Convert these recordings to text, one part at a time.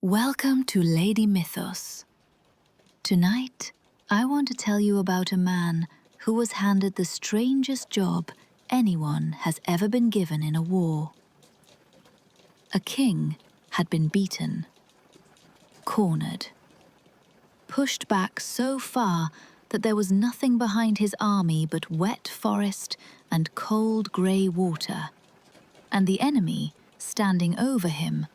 Welcome to Lady Mythos. Tonight, I want to tell you about a man who was handed the strangest job anyone has ever been given in a war. A king had been beaten, cornered, pushed back so far that there was nothing behind his army but wet forest and cold grey water, and the enemy, standing over him,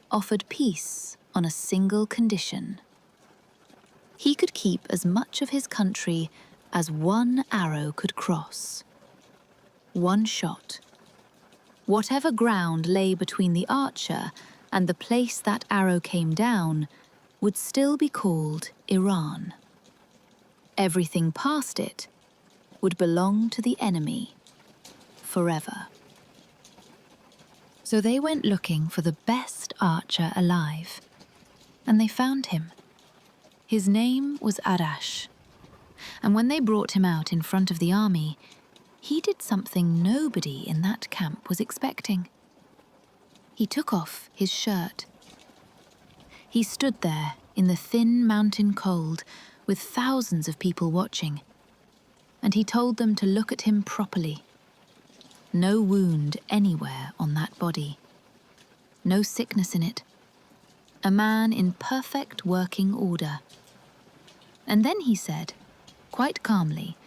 offered peace on a single condition. He could keep as much of his country as one arrow could cross. One shot. Whatever ground lay between the archer and the place that arrow came down would still be called Iran. Everything past it would belong to the enemy forever. So they went looking for the best archer alive, and they found him. His name was Arash, and when they brought him out in front of the army, he did something nobody in that camp was expecting. He took off his shirt. He stood there in the thin mountain cold with thousands of people watching, and he told them to look at him properly. No wound anywhere on that body. No sickness in it. A man in perfect working order. And then he said, quite calmly,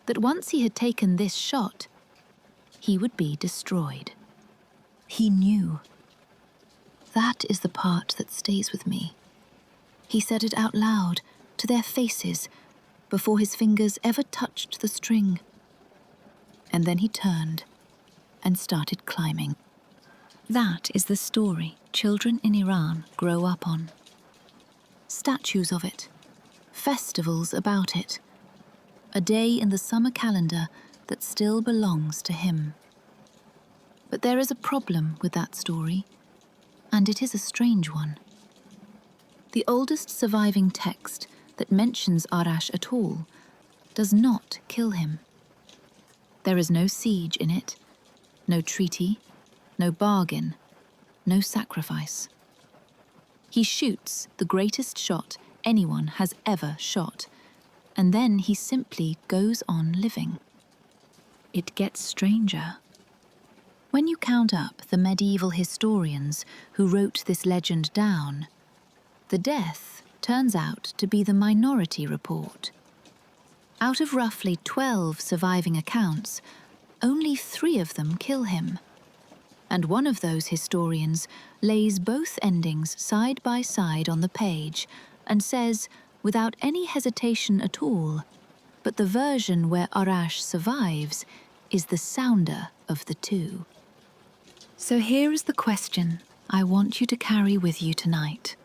that once he had taken this shot, he would be destroyed. He knew. That is the part that stays with me. He said it out loud, to their faces, before his fingers ever touched the string. And then he turned and started climbing. That is the story children in Iran grow up on. Statues of it, festivals about it, a day in the summer calendar that still belongs to him. But there is a problem with that story, and it is a strange one. The oldest surviving text that mentions Arash at all does not kill him. There is no siege in it, no treaty, no bargain, no sacrifice. He shoots the greatest shot anyone has ever shot, and then he simply goes on living. It gets stranger. When you count up the medieval historians who wrote this legend down, the death turns out to be the minority report. Out of roughly 12 surviving accounts, only 3 of them kill him. And one of those historians lays both endings side by side on the page and says, without any hesitation at all, but the version where Arash survives is the sounder of the two. So here is the question I want you to carry with you tonight,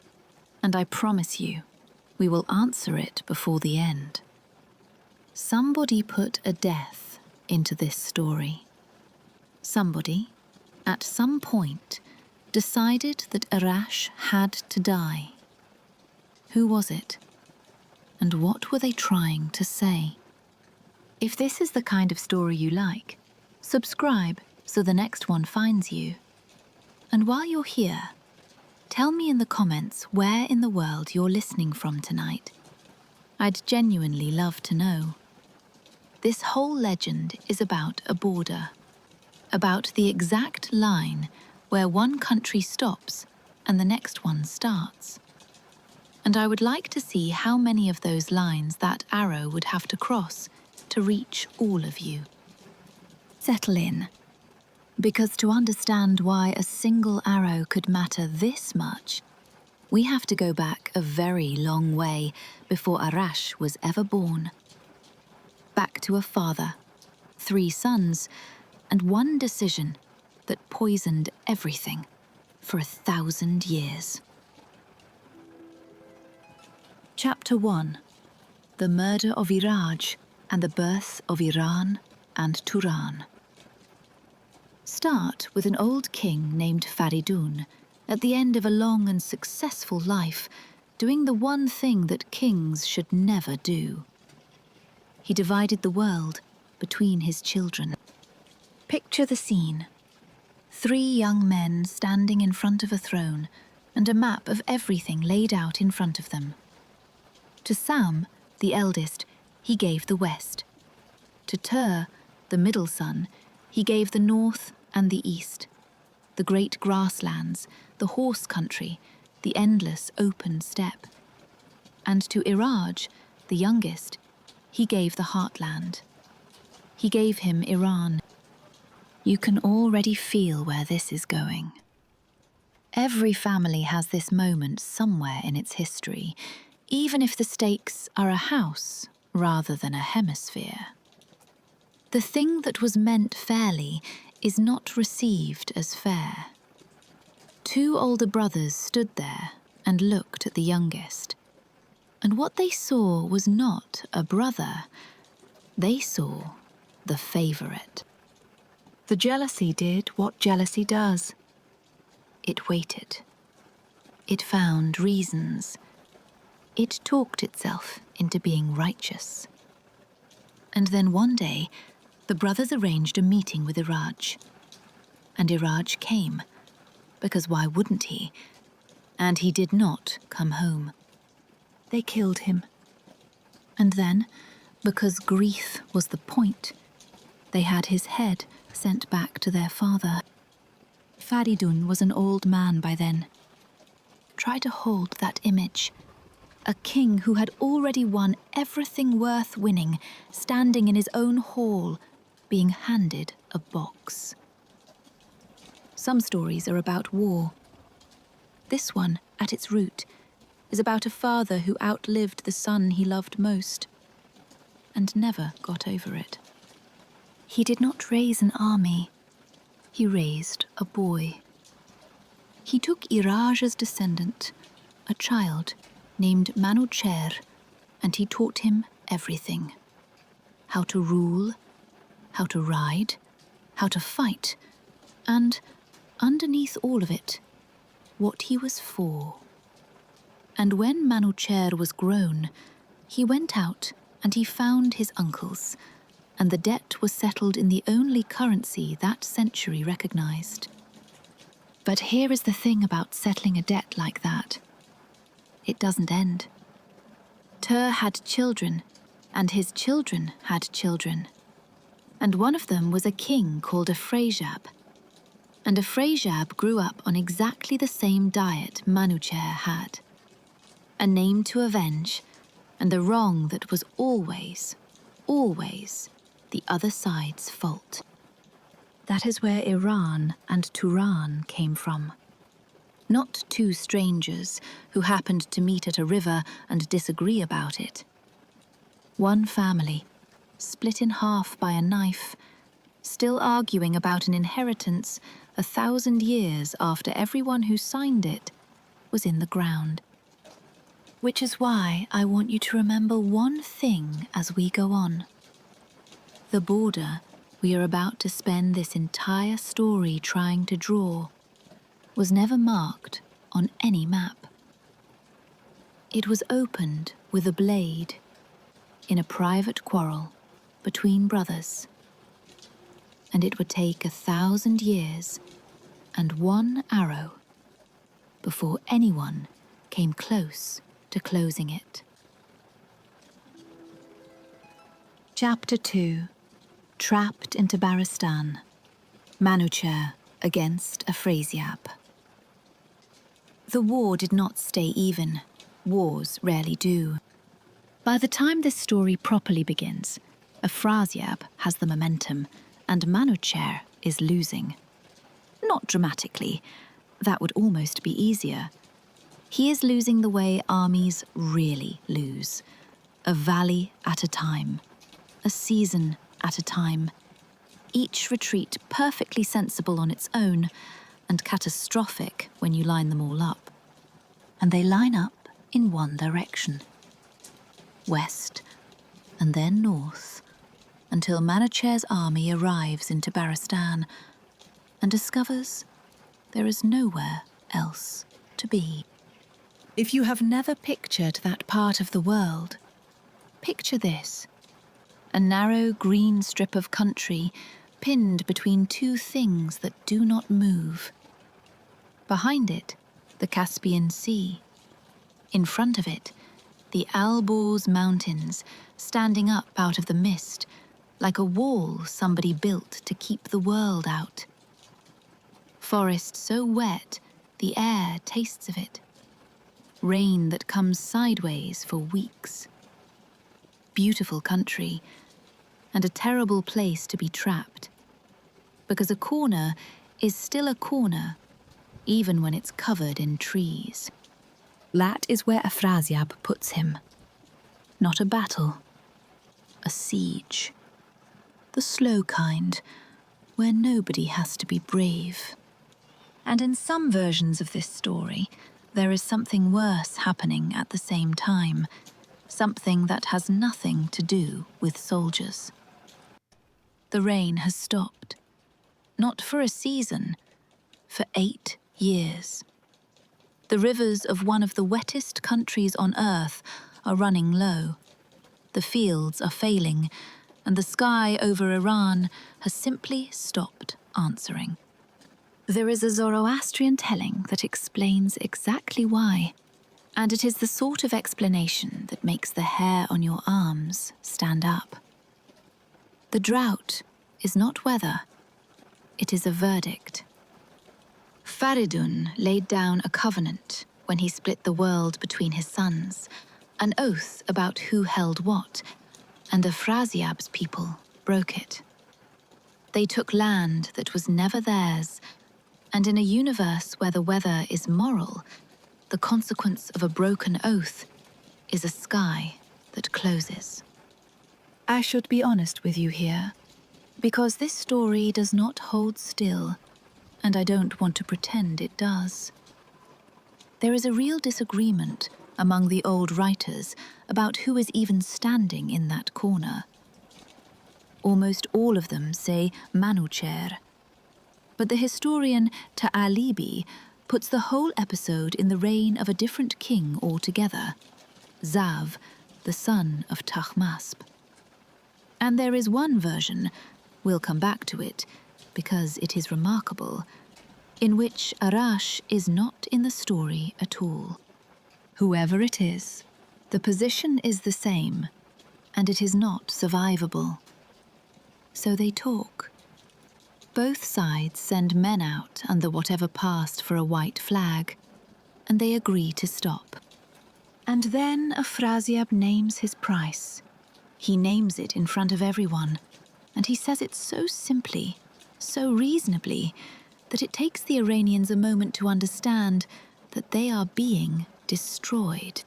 and I promise you, we will answer it before the end. Somebody put a death into this story. Somebody, at some point, decided that Arash had to die. Who was it? And what were they trying to say? If this is the kind of story you like, subscribe so the next one finds you. And while you're here, tell me in the comments where in the world you're listening from tonight. I'd genuinely love to know. This whole legend is about a border, about the exact line where one country stops and the next one starts. And I would like to see how many of those lines that arrow would have to cross to reach all of you. Settle in, because to understand why a single arrow could matter this much, we have to go back a very long way before Arash was ever born. Back to a father, 3 sons, and one decision that poisoned everything for 1,000 years. Chapter 1. The Murder of Iraj and the Birth of Iran and Turan. Start with an old king named Faridun, at the end of a long and successful life, doing the one thing that kings should never do. He divided the world between his children. Picture the scene. 3 young men standing in front of a throne, and a map of everything laid out in front of them. To Sam, the eldest, he gave the west. To Tur, the middle son, he gave the north and the east, the great grasslands, the horse country, the endless open steppe. And to Iraj, the youngest, he gave the heartland. He gave him Iran. You can already feel where this is going. Every family has this moment somewhere in its history, even if the stakes are a house rather than a hemisphere. The thing that was meant fairly is not received as fair. Two older brothers stood there and looked at the youngest, and what they saw was not a brother. They saw the favourite. The jealousy did what jealousy does. It waited. It found reasons. It talked itself into being righteous. And then one day, the brothers arranged a meeting with Iraj. And Iraj came, because why wouldn't he? And he did not come home. They killed him. And then, because grief was the point, they had his head sent back to their father. Faridun was an old man by then. Try to hold that image. A king who had already won everything worth winning, standing in his own hall, being handed a box. Some stories are about war. This one, at its root, is about a father who outlived the son he loved most, and never got over it. He did not raise an army. He raised a boy. He took Iraj's descendant, a child named Manuchehr, and he taught him everything. How to rule, how to ride, how to fight, and, underneath all of it, what he was for. And when Manuchehr was grown, he went out and he found his uncles, and the debt was settled in the only currency that century recognized. But here is the thing about settling a debt like that. It doesn't end. Tur had children, and his children had children. And one of them was a king called Afrasiab. And Afrasiab grew up on exactly the same diet Manuchehr had. A name to avenge, and a wrong that was always, always the other side's fault. That is where Iran and Turan came from. Not two strangers who happened to meet at a river and disagree about it. One family, split in half by a knife, still arguing about an inheritance 1,000 years after everyone who signed it was in the ground. Which is why I want you to remember one thing as we go on. The border we are about to spend this entire story trying to draw was never marked on any map. It was opened with a blade in a private quarrel between brothers, and it would take 1,000 years and one arrow before anyone came close to closing it. Chapter 2. Trapped in Tabaristan. Manuchehr against Afrasiab. The war did not stay even. Wars rarely do. By the time this story properly begins, Afrasiab has the momentum, and Manuchehr is losing. Not dramatically. That would almost be easier. He is losing the way armies really lose. A valley at a time. A season at a time. Each retreat perfectly sensible on its own, and catastrophic when you line them all up. And they line up in one direction. West, and then north, until Manuchehr's army arrives in Tabaristan and discovers there is nowhere else to be. If you have never pictured that part of the world, picture this. A narrow green strip of country pinned between two things that do not move. Behind it the Caspian Sea. In front of it, the Alborz Mountains standing up out of the mist, like a wall somebody built to keep the world out. Forest so wet, the air tastes of it. Rain that comes sideways for weeks. Beautiful country, and a terrible place to be trapped. Because a corner is still a corner, even when it's covered in trees. That is where Afrasiab puts him. Not a battle, a siege. The slow kind, where nobody has to be brave. And in some versions of this story, there is something worse happening at the same time, something that has nothing to do with soldiers. The rain has stopped. Not for a season, for 8 years. The rivers of one of the wettest countries on Earth are running low. The fields are failing, and the sky over Iran has simply stopped answering. There is a Zoroastrian telling that explains exactly why, and it is the sort of explanation that makes the hair on your arms stand up. The drought is not weather, it is a verdict. Faridun laid down a covenant when he split the world between his sons, an oath about who held what, and Afrasiab's people broke it. They took land that was never theirs, and in a universe where the weather is moral, the consequence of a broken oath is a sky that closes. I should be honest with you here, because this story does not hold still, and I don't want to pretend it does. There is a real disagreement among the old writers about who is even standing in that corner. Almost all of them say Manuchehr, but the historian Ta'alibi puts the whole episode in the reign of a different king altogether, Zav, the son of Tahmasp. And there is one version, we'll come back to it, because it is remarkable, in which Arash is not in the story at all. Whoever it is, the position is the same, and it is not survivable. So they talk. Both sides send men out under whatever passed for a white flag, and they agree to stop. And then Afrasiab names his price. He names it in front of everyone, and he says it so simply, so reasonably, that it takes the Iranians a moment to understand that they are being destroyed.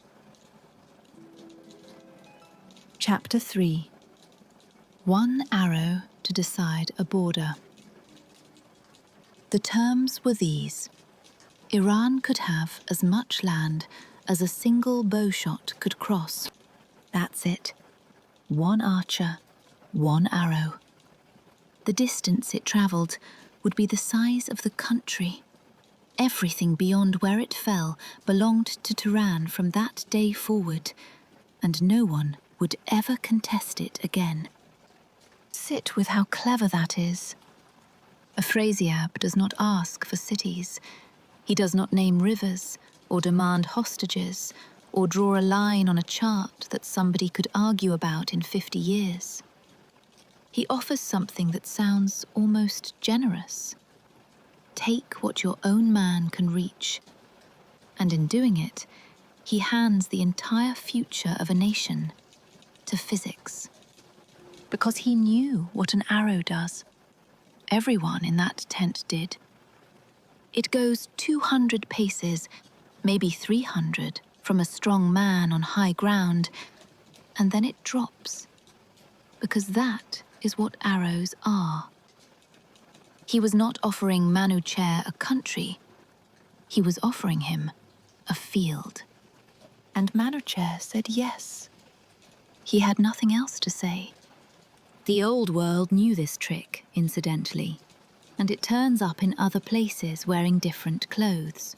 Chapter 3. 1 arrow to decide a border. The terms were these. Iran could have as much land as a single bowshot could cross. That's it. 1 archer, 1 arrow. The distance it travelled would be the size of the country. Everything beyond where it fell belonged to Turan from that day forward, and no one would ever contest it again. Sit with how clever that is. Afrasiab does not ask for cities. He does not name rivers, or demand hostages, or draw a line on a chart that somebody could argue about in 50 years. He offers something that sounds almost generous. Take what your own man can reach. And in doing it, he hands the entire future of a nation to physics. Because he knew what an arrow does. Everyone in that tent did. It goes 200 paces, maybe 300, from a strong man on high ground, and then it drops. Because that is what arrows are. He was not offering Manuchehr a country. He was offering him a field. And Manuchehr said yes. He had nothing else to say. The old world knew this trick, incidentally, and it turns up in other places wearing different clothes.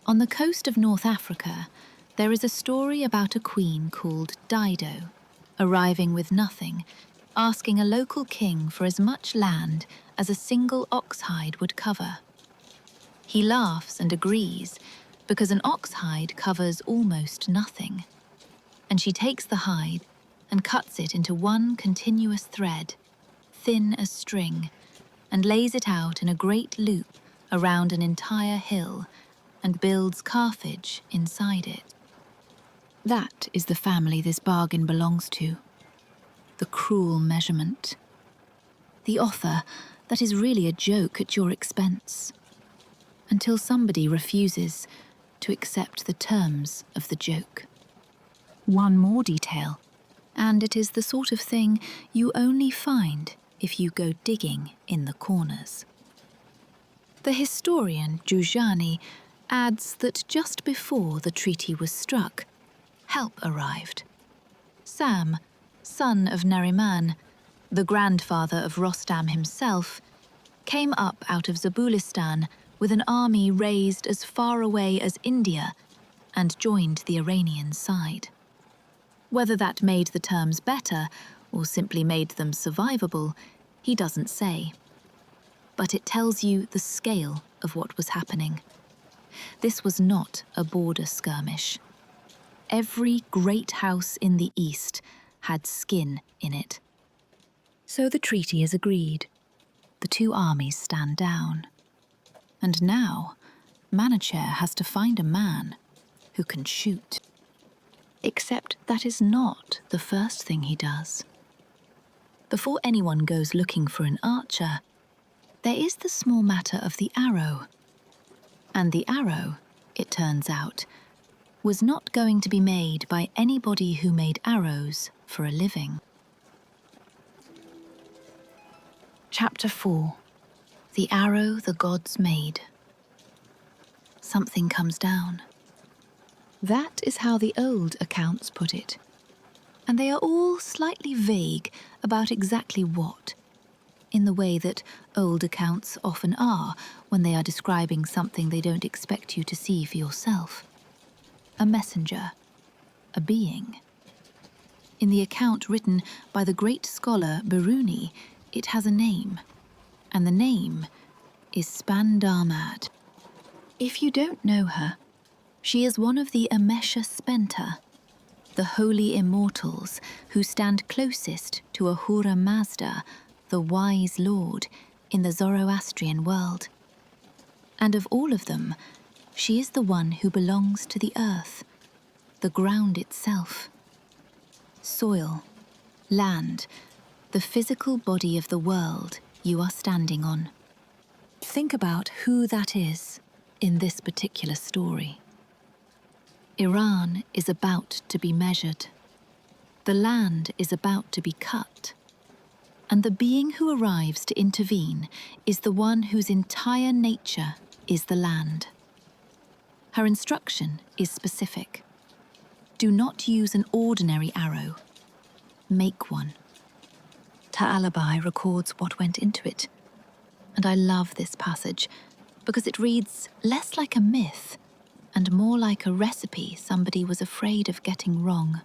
On the coast of North Africa, there is a story about a queen called Dido, arriving with nothing, asking a local king for as much land as a single ox hide would cover. He laughs and agrees, because an ox hide covers almost nothing. And she takes the hide and cuts it into one continuous thread, thin as string, and lays it out in a great loop around an entire hill, and builds Carthage inside it. That is the family this bargain belongs to. The cruel measurement. The offer that is really a joke at your expense. Until somebody refuses to accept the terms of the joke. One more detail, and it is the sort of thing you only find if you go digging in the corners. The historian Giugiani adds that just before the treaty was struck, help arrived. Sam, son of Nariman, the grandfather of Rostam himself, came up out of Zabulistan with an army raised as far away as India and joined the Iranian side. Whether that made the terms better or simply made them survivable, he doesn't say. But it tells you the scale of what was happening. This was not a border skirmish. Every great house in the east had skin in it. So the treaty is agreed. The two armies stand down. And now, Manuchehr has to find a man who can shoot. Except that is not the first thing he does. Before anyone goes looking for an archer, there is the small matter of the arrow. And the arrow, it turns out, was not going to be made by anybody who made arrows for a living. Chapter 4. The Arrow the Gods Made. Something comes down. That is how the old accounts put it. And they are all slightly vague about exactly what, in the way that old accounts often are when they are describing something they don't expect you to see for yourself. A messenger, a being. In the account written by the great scholar Biruni, it has a name, and the name is Spandarmad. If you don't know her, she is one of the Amesha Spenta, the holy immortals who stand closest to Ahura Mazda, the wise lord, in the Zoroastrian world. And of all of them, she is the one who belongs to the earth, the ground itself. Soil, land, the physical body of the world you are standing on. Think about who that is in this particular story. Iran is about to be measured. The land is about to be cut. And the being who arrives to intervene is the one whose entire nature is the land. Her instruction is specific. Do not use an ordinary arrow. Make one. Ta'alabai records what went into it. And I love this passage because it reads less like a myth and more like a recipe somebody was afraid of getting wrong.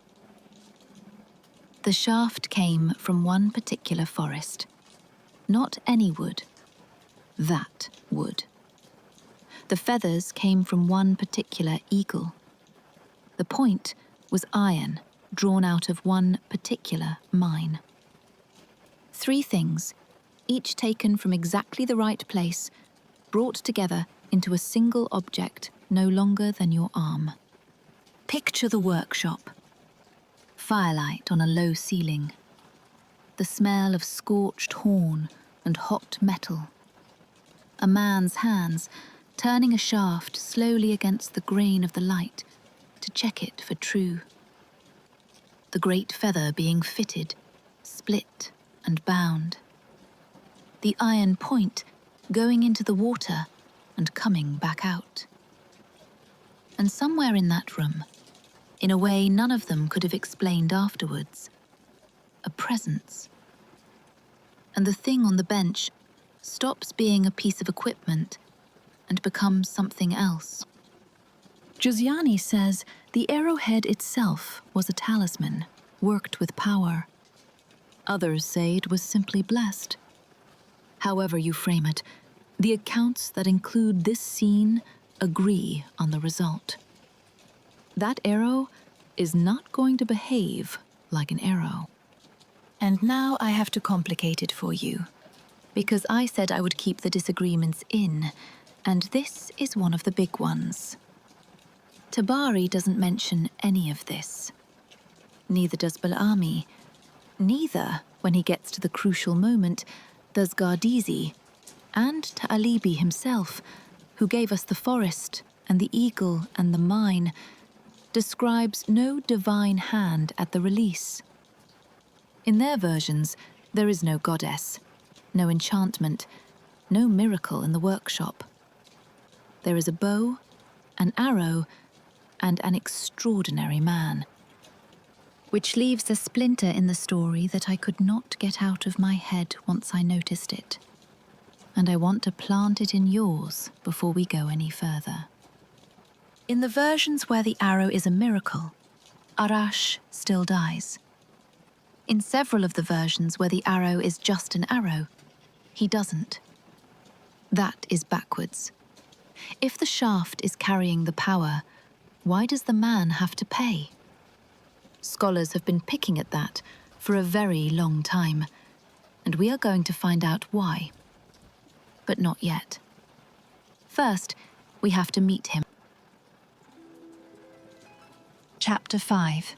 The shaft came from one particular forest. Not any wood. That wood. The feathers came from one particular eagle. The point was iron drawn out of one particular mine. 3 things, each taken from exactly the right place, brought together into a single object no longer than your arm. Picture the workshop. Firelight on a low ceiling. The smell of scorched horn and hot metal. A man's hands turning a shaft slowly against the grain of the light to check it for true. The great feather being fitted, split and bound. The iron point going into the water and coming back out. And somewhere in that room, in a way none of them could have explained afterwards, a presence. And the thing on the bench stops being a piece of equipment and becomes something else. Giugiani says the arrowhead itself was a talisman, worked with power. Others say it was simply blessed. However you frame it, The accounts that include this scene agree on the result. That arrow is not going to behave like an arrow. And now I have to complicate it for you, because I said I would keep the disagreements in, and this is one of the big ones. Tabari doesn't mention any of this. Neither does Balami. Neither, when he gets to the crucial moment, does Gardizi, and Ta'alibi himself, who gave us the forest and the eagle and the mine, describes no divine hand at the release. In their versions, there is no goddess, no enchantment, no miracle in the workshop. There is a bow, an arrow, and an extraordinary man. Which leaves a splinter in the story that I could not get out of my head once I noticed it. And I want to plant it in yours before we go any further. In the versions where the arrow is a miracle, Arash still dies. In several of the versions where the arrow is just an arrow, he doesn't. That is backwards. If the shaft is carrying the power, why does the man have to pay? Scholars have been picking at that for a very long time, and we are going to find out why. But not yet. First, we have to meet him. Chapter 5.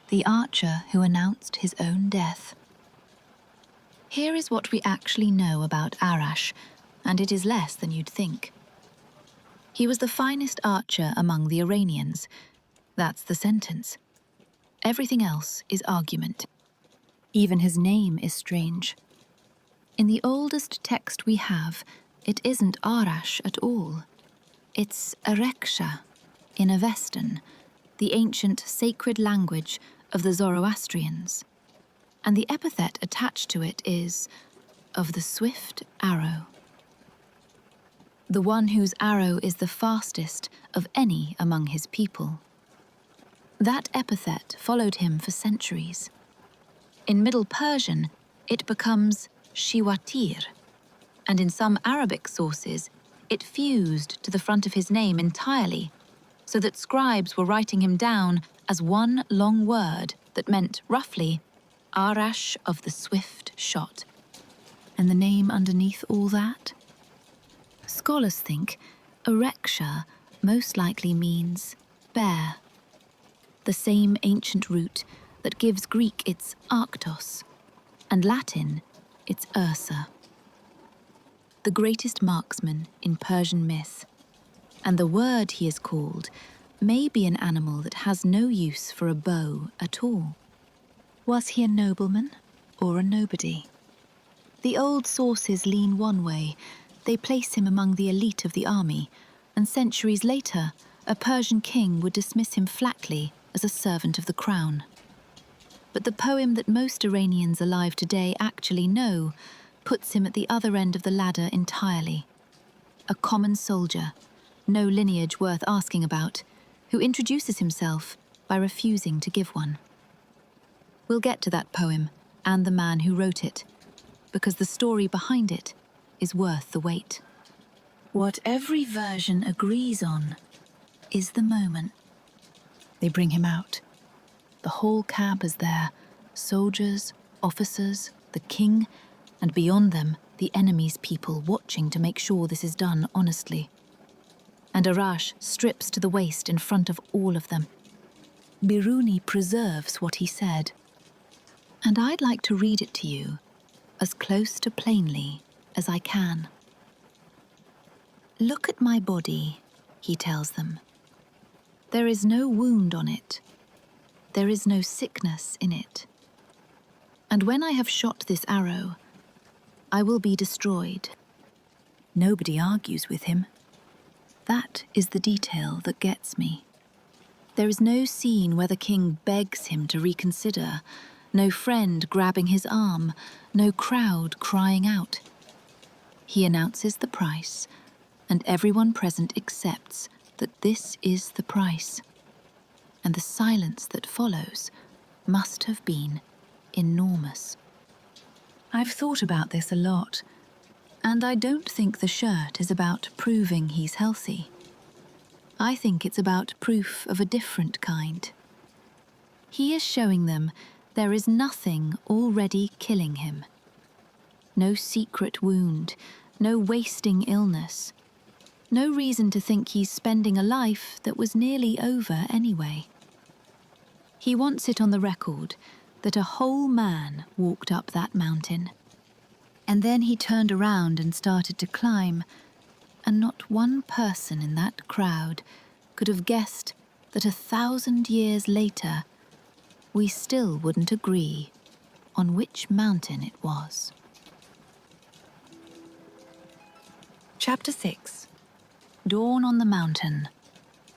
The Archer Who Announced His Own Death. Here is what we actually know about Arash, and it is less than you'd think. He was the finest archer among the Iranians. That's the sentence. Everything else is argument. Even his name is strange. In the oldest text we have, it isn't Arash at all. It's Areksha, in Avestan, the ancient sacred language of the Zoroastrians. And the epithet attached to it is, of the swift arrow. The one whose arrow is the fastest of any among his people. That epithet followed him for centuries. In Middle Persian, it becomes Shiwatir, and in some Arabic sources, it fused to the front of his name entirely, so that scribes were writing him down as one long word that meant, roughly, Arash of the swift shot. And the name underneath all that? Scholars think Areksha most likely means bear, the same ancient root that gives Greek its Arctos, and Latin its Ursa. The greatest marksman in Persian myth, and the word he is called may be an animal that has no use for a bow at all. Was he a nobleman or a nobody? The old sources lean one way. They place him among the elite of the army, and centuries later, a Persian king would dismiss him flatly as a servant of the crown. But the poem that most Iranians alive today actually know puts him at the other end of the ladder entirely. A common soldier, no lineage worth asking about, who introduces himself by refusing to give one. We'll get to that poem and the man who wrote it, because the story behind it is worth the wait. What every version agrees on is the moment. They bring him out. The whole camp is there, soldiers, officers, the king, and beyond them, the enemy's people watching to make sure this is done honestly. And Arash strips to the waist in front of all of them. Biruni preserves what he said. And I'd like to read it to you, as close to plainly as I can. Look at my body, he tells them. There is no wound on it. There is no sickness in it. And when I have shot this arrow, I will be destroyed. Nobody argues with him. That is the detail that gets me. There is no scene where the king begs him to reconsider, no friend grabbing his arm, no crowd crying out. He announces the price, and everyone present accepts that this is the price. And the silence that follows must have been enormous. I've thought about this a lot. And I don't think the shirt is about proving he's healthy. I think it's about proof of a different kind. He is showing them there is nothing already killing him. No secret wound, no wasting illness, no reason to think he's spending a life that was nearly over anyway. He wants it on the record that a whole man walked up that mountain. And then he turned around and started to climb, and not one person in that crowd could have guessed that 1,000 years later, we still wouldn't agree on which mountain it was. Chapter 6. Dawn on the Mountain,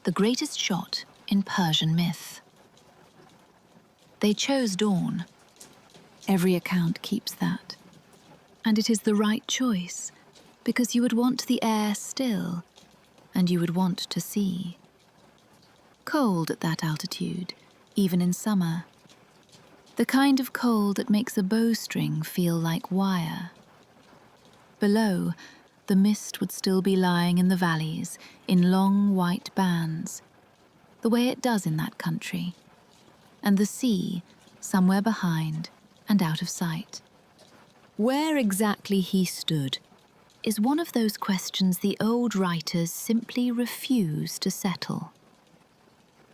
the greatest shot in Persian myth. They chose dawn. Every account keeps that. And it is the right choice, because you would want the air still, and you would want to see. Cold at that altitude, even in summer. The kind of cold that makes a bowstring feel like wire. Below, the mist would still be lying in the valleys in long white bands, the way it does in that country, and the sea somewhere behind and out of sight. Where exactly he stood is one of those questions the old writers simply refuse to settle.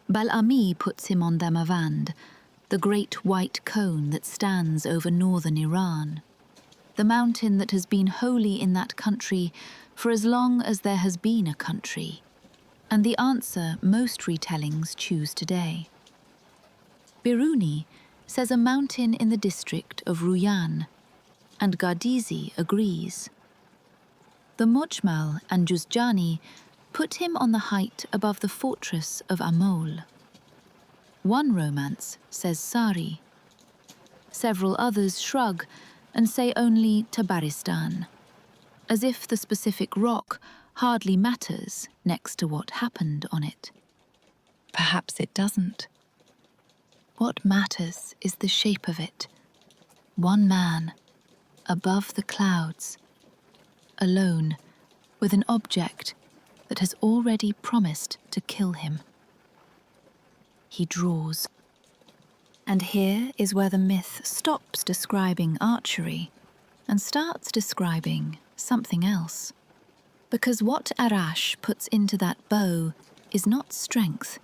Bal-Ami puts him on Damavand, the great white cone that stands over northern Iran, the mountain that has been holy in that country for as long as there has been a country, and the answer most retellings choose today. Biruni says a mountain in the district of Ruyan, and Gardizi agrees. The Mojmal and Juzjani put him on the height above the fortress of Amol. One romance says Sari. Several others shrug and say only Tabaristan, as if the specific rock hardly matters next to what happened on it. Perhaps it doesn't. What matters is the shape of it. One man, above the clouds, alone, with an object that has already promised to kill him. He draws. And here is where the myth stops describing archery and starts describing something else. Because what Arash puts into that bow is not strength.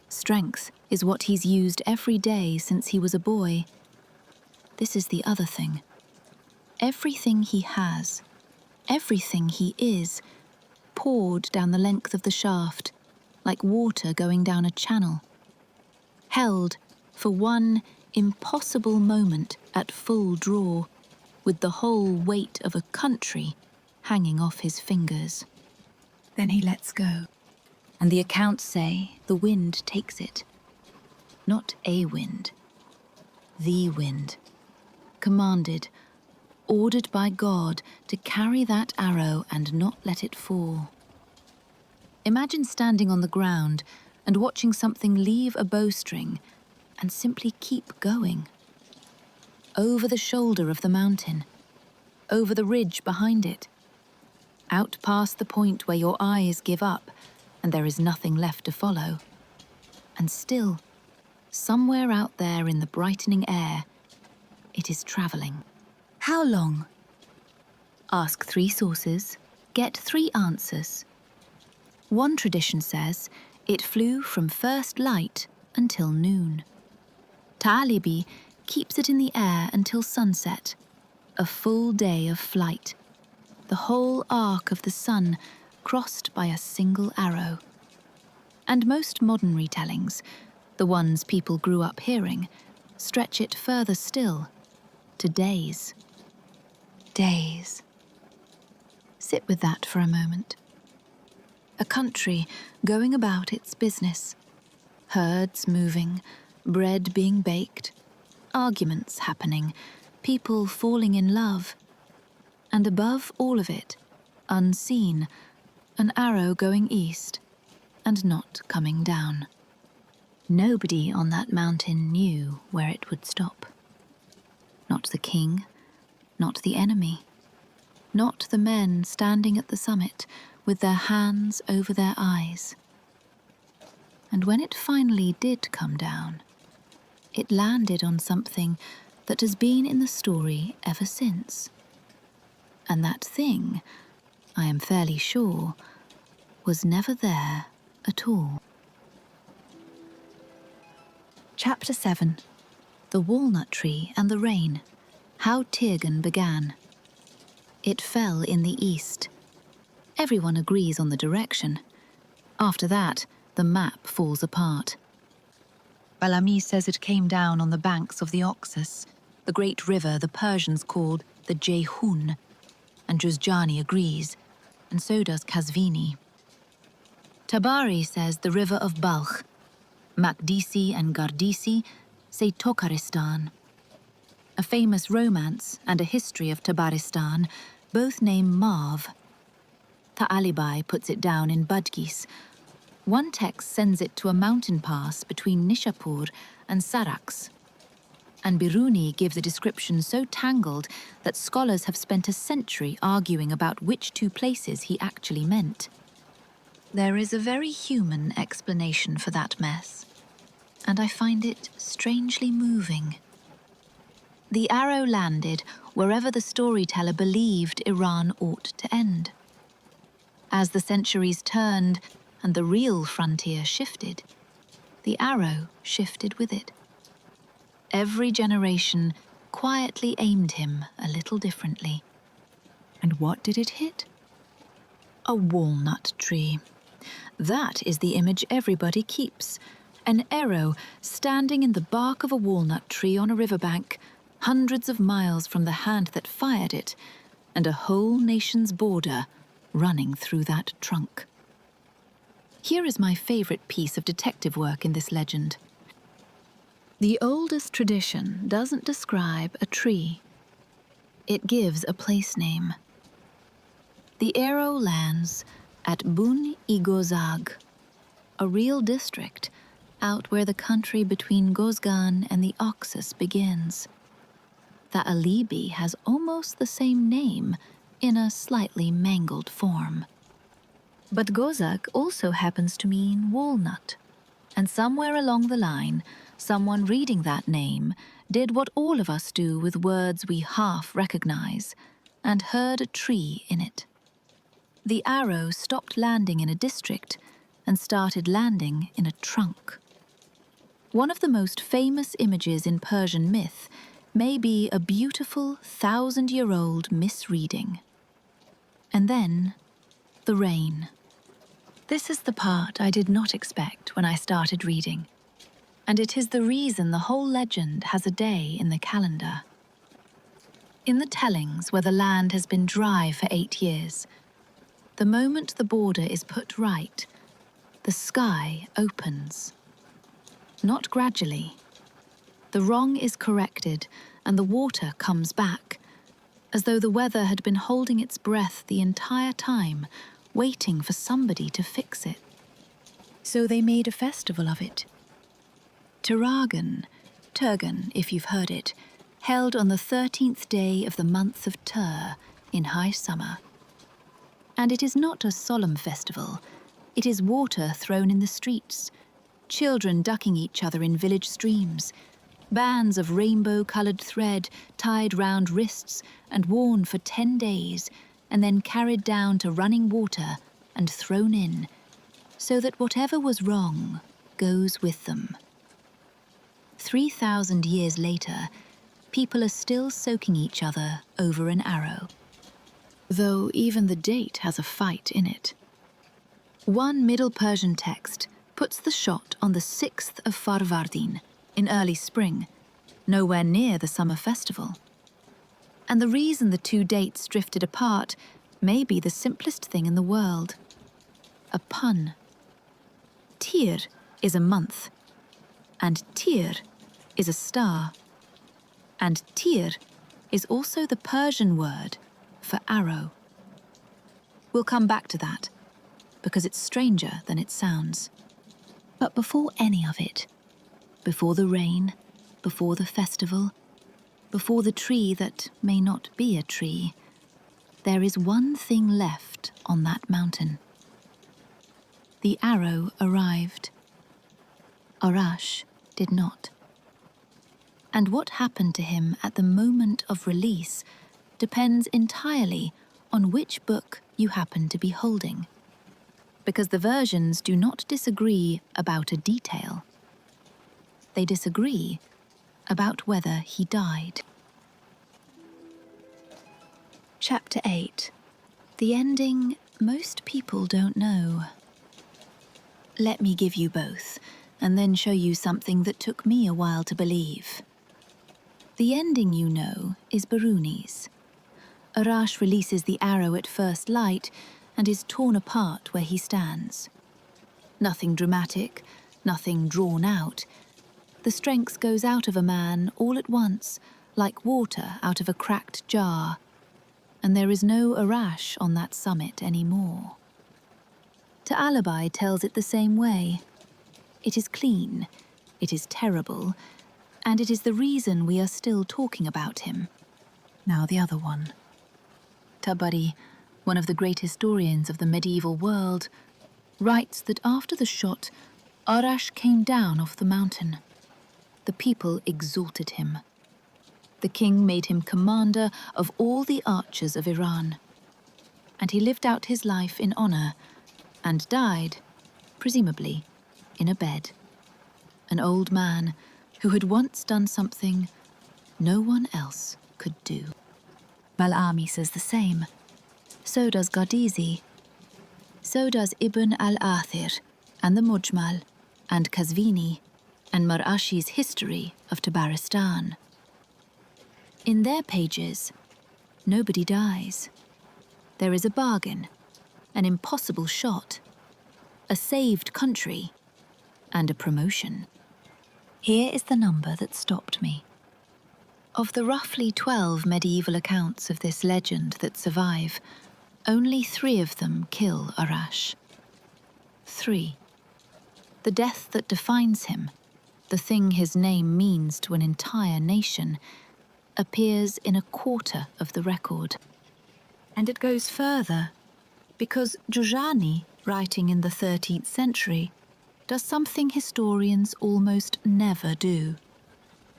Strength is what he's used every day since he was a boy. This is the other thing. Everything he has, everything he is, poured down the length of the shaft, like water going down a channel. Held for one impossible moment at full draw, with the whole weight of a country hanging off his fingers. Then he lets go, and the accounts say the wind takes it. Not a wind, the wind, commanded, ordered by God to carry that arrow and not let it fall. Imagine standing on the ground and watching something leave a bowstring and simply keep going. Over the shoulder of the mountain, over the ridge behind it, out past the point where your eyes give up and there is nothing left to follow. And still, somewhere out there in the brightening air, it is travelling. How long? Ask 3 sources, get 3 answers. One tradition says it flew from first light until noon. Ta'alibi keeps it in the air until sunset, a full day of flight, the whole arc of the sun crossed by a single arrow. And most modern retellings, the ones people grew up hearing, stretch it further still, to days. Days. Sit with that for a moment. A country going about its business, herds moving, bread being baked, arguments happening, people falling in love, and above all of it, unseen, an arrow going east and not coming down. Nobody on that mountain knew where it would stop. Not the king, not the enemy, not the men standing at the summit with their hands over their eyes. And when it finally did come down, it landed on something that has been in the story ever since. And that thing, I am fairly sure, was never there at all. Chapter 7. The Walnut Tree and the Rain. How Tirgan began. It fell in the east. Everyone agrees on the direction. After that, the map falls apart. Bellamy says it came down on the banks of the Oxus, the great river the Persians called the Jeyhun, and Juzjani agrees, and so does Kazvini. Tabari says the river of Balkh. Makdisi and Gardisi say Tabaristan. A famous romance and a history of Tabaristan both name Marv. Ta'alibai puts it down in Badghis. One text sends it to a mountain pass between Nishapur and Sarax. And Biruni gives a description so tangled that scholars have spent a century arguing about which two places he actually meant. There is a very human explanation for that mess, and I find it strangely moving. The arrow landed wherever the storyteller believed Iran ought to end. As the centuries turned and the real frontier shifted, the arrow shifted with it. Every generation quietly aimed him a little differently. And what did it hit? A walnut tree. That is the image everybody keeps. An arrow standing in the bark of a walnut tree on a riverbank, hundreds of miles from the hand that fired it, and a whole nation's border running through that trunk. Here is my favorite piece of detective work in this legend. The oldest tradition doesn't describe a tree. It gives a place name. The arrow lands at Bun-i-Gozag, a real district out where the country between Gozgan and the Oxus begins. The Alibi has almost the same name in a slightly mangled form. But Gozag also happens to mean walnut, and somewhere along the line, someone reading that name did what all of us do with words we half recognize, and heard a tree in it. The arrow stopped landing in a district and started landing in a trunk. One of the most famous images in Persian myth may be a beautiful 1,000-year-old misreading. And then, the rain. This is the part I did not expect when I started reading, and it is the reason the whole legend has a day in the calendar. In the tellings where the land has been dry for 8 years, the moment the border is put right, the sky opens. Not gradually. The wrong is corrected and the water comes back, as though the weather had been holding its breath the entire time, waiting for somebody to fix it. So they made a festival of it. Tirgan if you've heard it, held on the 13th day of the month of Tur in high summer. And it is not a solemn festival. It is water thrown in the streets, children ducking each other in village streams, bands of rainbow-coloured thread tied round wrists and worn for 10 days, and then carried down to running water and thrown in, so that whatever was wrong goes with them. 3,000 years later, people are still soaking each other over an arrow, though even the date has a fight in it. One Middle Persian text puts the shot on the 6th of Farvardin, in early spring, nowhere near the summer festival. And the reason the two dates drifted apart may be the simplest thing in the world. A pun. Tir is a month, and Tir is a star. And Tir is also the Persian word for arrow. We'll come back to that, because it's stranger than it sounds. But before any of it, before the rain, before the festival, before the tree that may not be a tree, there is one thing left on that mountain. The arrow arrived. Arash did not. And what happened to him at the moment of release depends entirely on which book you happen to be holding, because the versions do not disagree about a detail. They disagree about whether he died. Chapter 8. The ending most people don't know. Let me give you both, and then show you something that took me a while to believe. The ending you know is Biruni's. Arash releases the arrow at first light and is torn apart where he stands. Nothing dramatic, nothing drawn out. The strength goes out of a man all at once, like water out of a cracked jar, and there is no Arash on that summit anymore. Ta'alabai tells it the same way. It is clean, it is terrible, and it is the reason we are still talking about him. Now the other one. Tabari, one of the great historians of the medieval world, writes that after the shot, Arash came down off the mountain. The people exalted him. The king made him commander of all the archers of Iran. And he lived out his life in honor, and died, presumably, in a bed. An old man who had once done something no one else could do. Mal'ami says the same. So does Gardizi. So does Ibn al-Athir, and the Mujmal, and Kazvini, and Mar'ashi's history of Tabaristan. In their pages, nobody dies. There is a bargain, an impossible shot, a saved country, and a promotion. Here is the number that stopped me. Of the roughly 12 medieval accounts of this legend that survive, only 3 of them kill Arash. 3. The death that defines him, the thing his name means to an entire nation, appears in a quarter of the record. And it goes further, because Jujani, writing in the 13th century, does something historians almost never do.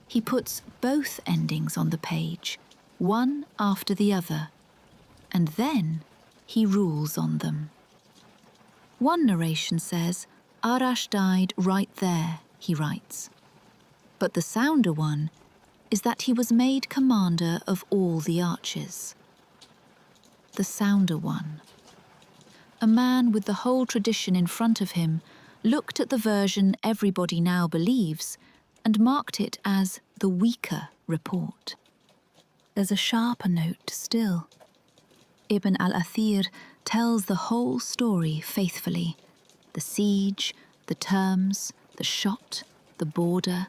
He puts both endings on the page, one after the other, and then he rules on them. One narration says, Arash died right there, he writes. But the sounder one is that he was made commander of all the archers. The sounder one. A man with the whole tradition in front of him looked at the version everybody now believes and marked it as the weaker report. There's a sharper note still. Ibn al-Athir tells the whole story faithfully. The siege, the terms, the shot, the border,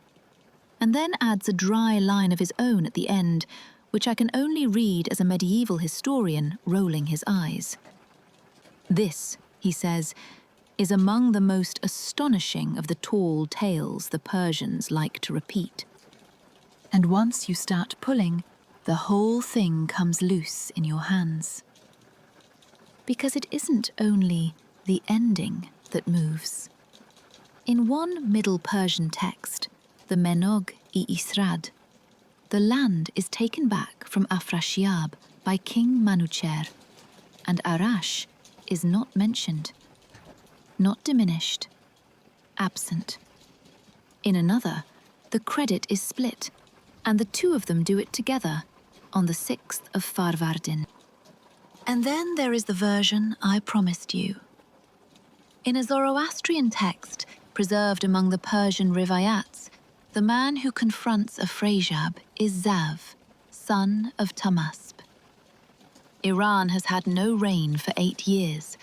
and then adds a dry line of his own at the end, which I can only read as a medieval historian rolling his eyes. This, he says, is among the most astonishing of the tall tales the Persians like to repeat. And once you start pulling, the whole thing comes loose in your hands. Because it isn't only the ending that moves. In one Middle Persian text, the Menog-i-Israd, the land is taken back from Afrasiab by King Manuchehr, and Arash is not mentioned. Not diminished, absent. In another, the credit is split, and the 2 of them do it together on the 6th of Farvardin. And then there is the version I promised you. In a Zoroastrian text preserved among the Persian rivayats, the man who confronts Afrasiab is Zav, son of Tamasp. Iran has had no rain for 8 years,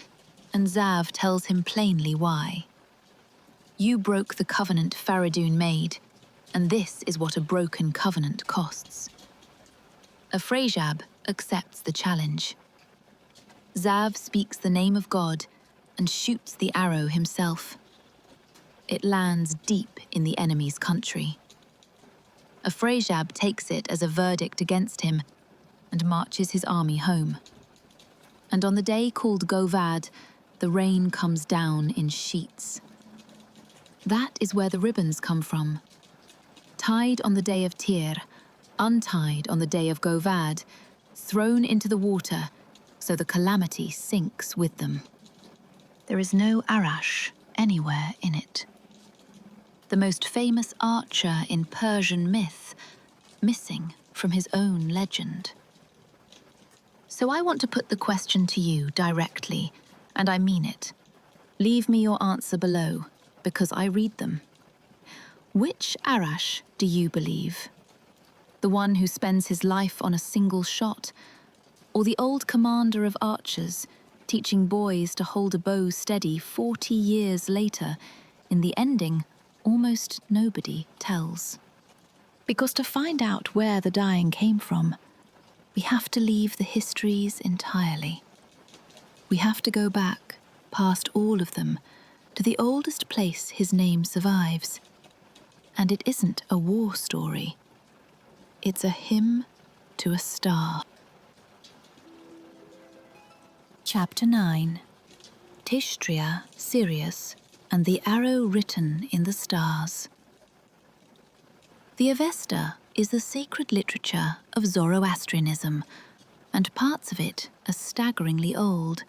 and Zav tells him plainly why. You broke the covenant Faridun made, and this is what a broken covenant costs. Afrasiab accepts the challenge. Zav speaks the name of God and shoots the arrow himself. It lands deep in the enemy's country. Afrasiab takes it as a verdict against him and marches his army home. and on the day called Govad, the rain comes down in sheets. That is where the ribbons come from. Tied on the day of Tyr, untied on the day of Govad, thrown into the water so the calamity sinks with them. There is no Arash anywhere in it. The most famous archer in Persian myth, missing from his own legend. So I want to put the question to you directly, and I mean it. Leave me your answer below, because I read them. Which Arash do you believe? The one who spends his life on a single shot, or the old commander of archers, teaching boys to hold a bow steady 40 years later, in the ending almost nobody tells? Because to find out where the dying came from, we have to leave the histories entirely. We have to go back, past all of them, to the oldest place his name survives. And it isn't a war story. It's a hymn to a star. Chapter 9. Tishtrya, Sirius, and the arrow written in the stars. The Avesta is the sacred literature of Zoroastrianism, and parts of it are staggeringly old,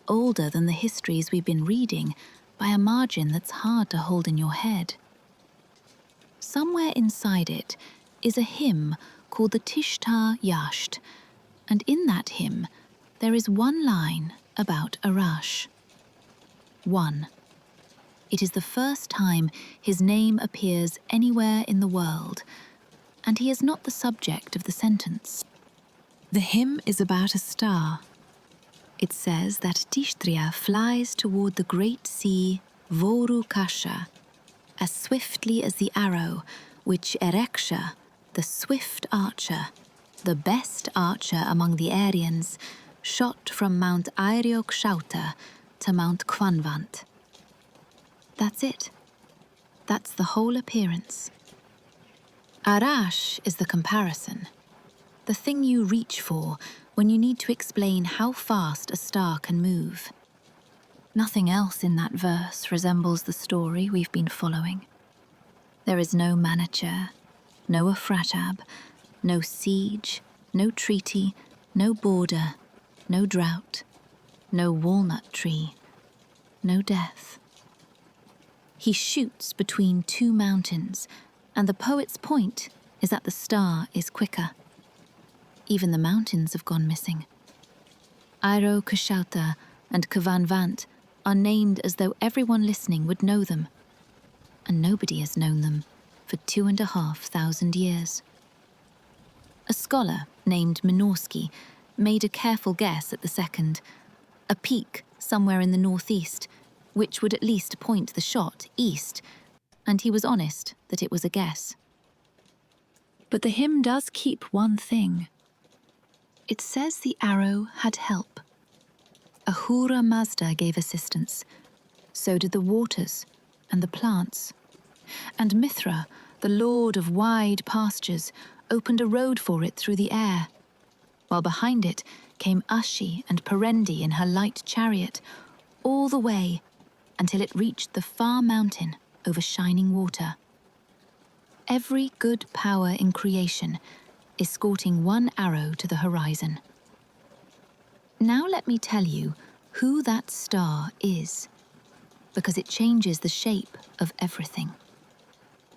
older than the histories we've been reading by a margin that's hard to hold in your head. Somewhere inside it is a hymn called the Tishtrya, and in that hymn there is one line about Arash. 1. It is the first time his name appears anywhere in the world, and he is not the subject of the sentence. The hymn is about a star. It says that Tishtrya flies toward the great sea Vorukasha, as swiftly as the arrow which Ereksha, the swift archer, the best archer among the Aryans, shot from Mount Airyokshauta to Mount Kwanvant. That's it. That's the whole appearance. Arash is the comparison, the thing you reach for when you need to explain how fast a star can move. Nothing else in that verse resembles the story we've been following. There is no Manuchehr, no Afrasiab, no siege, no treaty, no border, no drought, no walnut tree, no death. He shoots between two mountains, and the poet's point is that the star is quicker. Even the mountains have gone missing. Airyokshauta and Kwanvant are named as though everyone listening would know them, and nobody has known them for 2,500 years. A scholar named Minorski made a careful guess at the second, a peak somewhere in the northeast, which would at least point the shot east, and he was honest that it was a guess. But the hymn does keep one thing. It says the arrow had help. Ahura Mazda gave assistance. So did the waters and the plants. And Mithra, the lord of wide pastures, opened a road for it through the air, while behind it came Ashi and Perendi in her light chariot, all the way until it reached the far mountain over shining water. Every good power in creation escorting one arrow to the horizon. Now let me tell you who that star is, because it changes the shape of everything.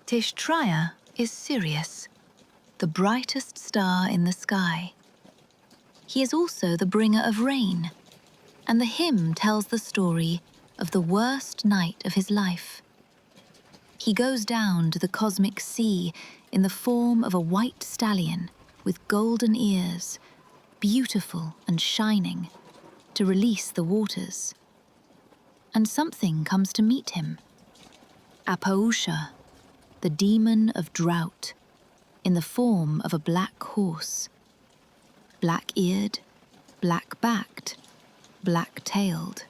Tishtrya is Sirius, the brightest star in the sky. He is also the bringer of rain, and the hymn tells the story of the worst night of his life. He goes down to the cosmic sea in the form of a white stallion with golden ears, beautiful and shining, to release the waters. And something comes to meet him. Apausha, the demon of drought, in the form of a black horse. Black-eared, black-backed, black-tailed.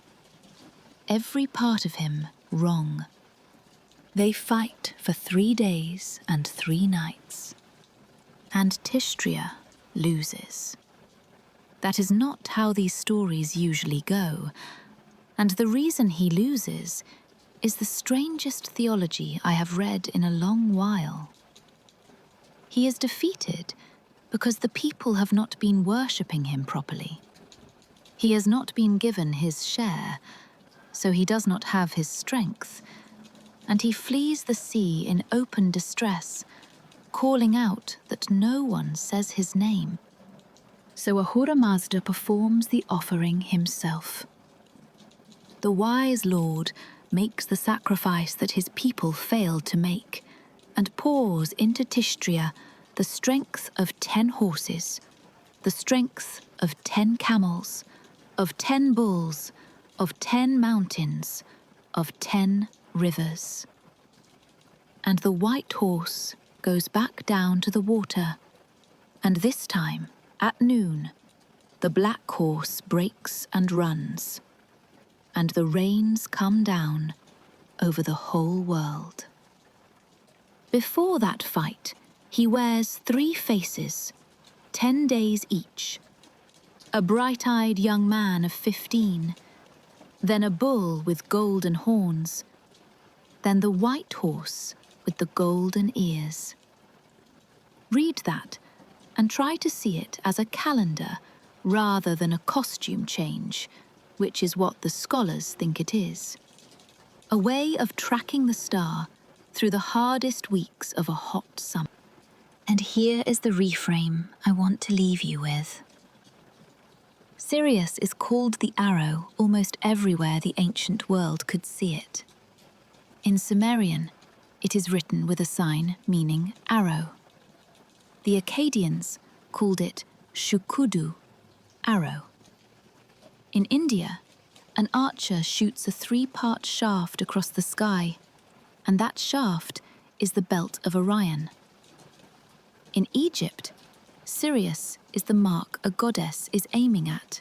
Every part of him wrong. They fight for 3 days and 3 nights. And Tishtrya loses. That is not how these stories usually go, and the reason he loses is the strangest theology I have read in a long while. He is defeated because the people have not been worshipping him properly. He has not been given his share, so he does not have his strength, and he flees the sea in open distress, calling out that no one says his name. So Ahura Mazda performs the offering himself. The wise lord makes the sacrifice that his people failed to make, and pours into Tishtrya the strength of 10 horses, the strength of 10 camels, of 10 bulls, of 10 mountains, of 10 rivers. And the white horse goes back down to the water, and this time, at noon, the black horse breaks and runs, and the rains come down over the whole world. Before that fight, he wears 3 faces, 10 days each. A bright-eyed young man of 15, then a bull with golden horns, then the white horse with the golden ears. Read that and try to see it as a calendar rather than a costume change, which is what the scholars think it is. A way of tracking the star through the hardest weeks of a hot summer. And here is the reframe I want to leave you with. Sirius is called the Arrow almost everywhere the ancient world could see it. In Sumerian, it is written with a sign meaning arrow. The Akkadians called it Shukudu, arrow. In India, an archer shoots a 3-part shaft across the sky, and that shaft is the belt of Orion. In Egypt, Sirius is the mark a goddess is aiming at.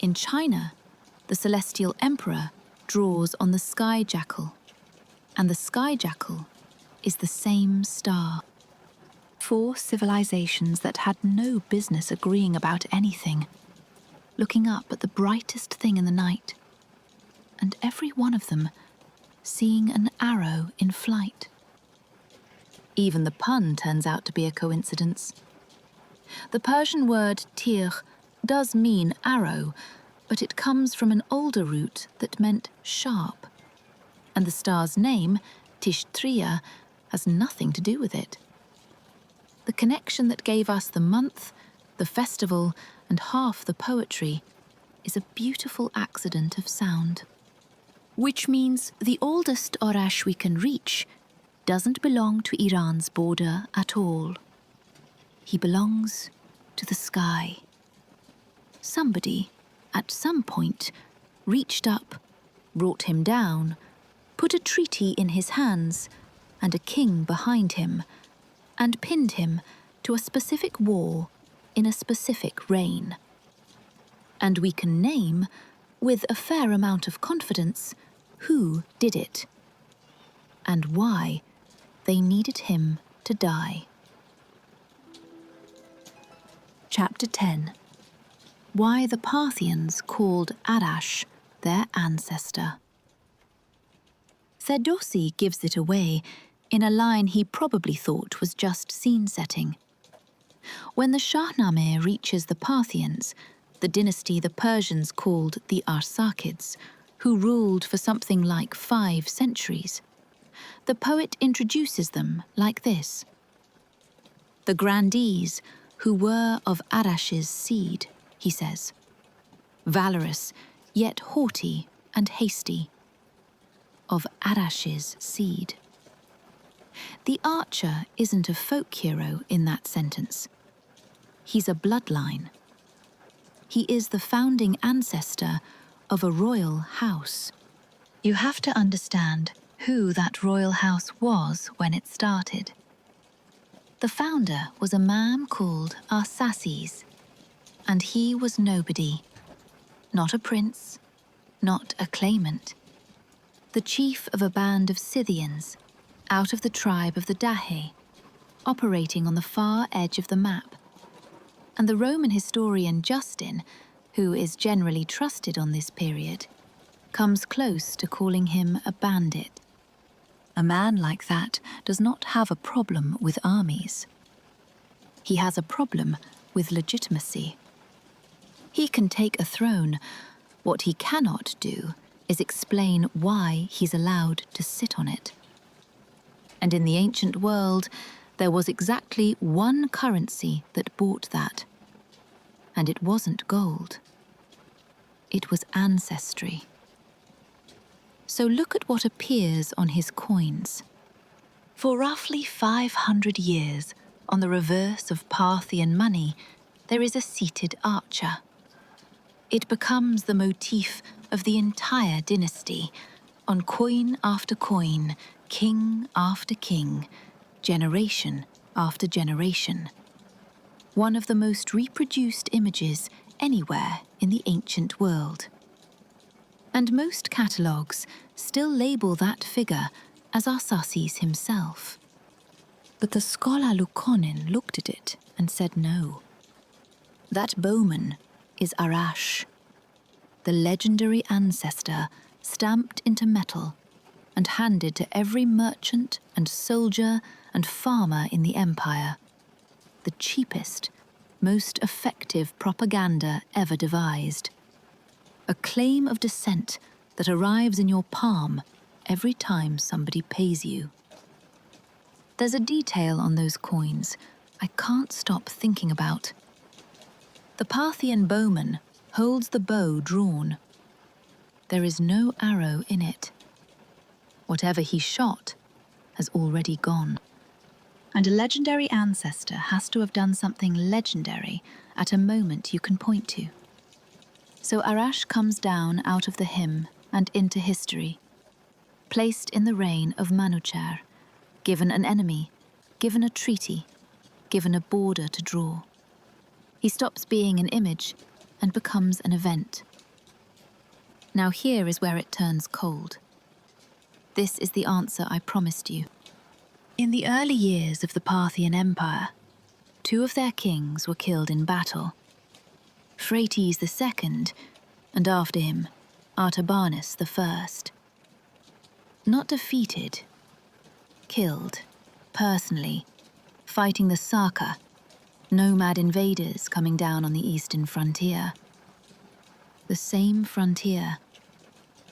In China, the celestial emperor draws on the sky jackal, and the sky jackal is the same star. 4 civilizations that had no business agreeing about anything, looking up at the brightest thing in the night, and every one of them seeing an arrow in flight. Even the pun turns out to be a coincidence. The Persian word tir does mean arrow, but it comes from an older root that meant sharp, and the star's name, Tishtrya, has nothing to do with it. The connection that gave us the month, the festival, and half the poetry is a beautiful accident of sound. Which means the oldest Arash we can reach doesn't belong to Iran's border at all. He belongs to the sky. Somebody, at some point, reached up, brought him down, put a treaty in his hands and a king behind him, and pinned him to a specific war in a specific reign. And we can name, with a fair amount of confidence, who did it, and why they needed him to die. Chapter 10. Why the Parthians called Arash their ancestor. Ferdowsi gives it away in a line he probably thought was just scene-setting. When the Shahnameh reaches the Parthians, the dynasty the Persians called the Arsacids, who ruled for something like 5 centuries, the poet introduces them like this. The grandees, who were of Arash's seed, he says, valorous, yet haughty and hasty, of Arash's seed. The archer isn't a folk hero in that sentence. He's a bloodline. He is the founding ancestor of a royal house. You have to understand who that royal house was when it started. The founder was a man called Arsaces, and he was nobody. Not a prince, not a claimant. The chief of a band of Scythians, out of the tribe of the Dahe, operating on the far edge of the map. and the Roman historian Justin, who is generally trusted on this period, comes close to calling him a bandit. A man like that does not have a problem with armies. He has a problem with legitimacy. He can take a throne. What he cannot do is explain why he's allowed to sit on it. And in the ancient world, there was exactly one currency that bought that. And it wasn't gold. It was ancestry. So look at what appears on his coins. For roughly 500 years, on the reverse of Parthian money, there is a seated archer. It becomes the motif of the entire dynasty, on coin after coin, king after king, generation after generation. One of the most reproduced images anywhere in the ancient world. And most catalogues still label that figure as Arsaces himself. But the scholar Lukonin looked at it and said no. That bowman is Arash, the legendary ancestor stamped into metal and handed to every merchant and soldier and farmer in the empire. The cheapest, most effective propaganda ever devised. A claim of descent that arrives in your palm every time somebody pays you. There's a detail on those coins I can't stop thinking about. The Parthian bowman holds the bow drawn. There is no arrow in it. Whatever he shot has already gone. And a legendary ancestor has to have done something legendary at a moment you can point to. So Arash comes down out of the hymn and into history, placed in the reign of Manuchehr, given an enemy, given a treaty, given a border to draw. He stops being an image and becomes an event. Now here is where it turns cold. This is the answer I promised you. In the early years of the Parthian Empire, 2 of their kings were killed in battle. Phrates II, and after him, Artabanus I. Not defeated, killed, personally, fighting the Saka, nomad invaders coming down on the eastern frontier. The same frontier,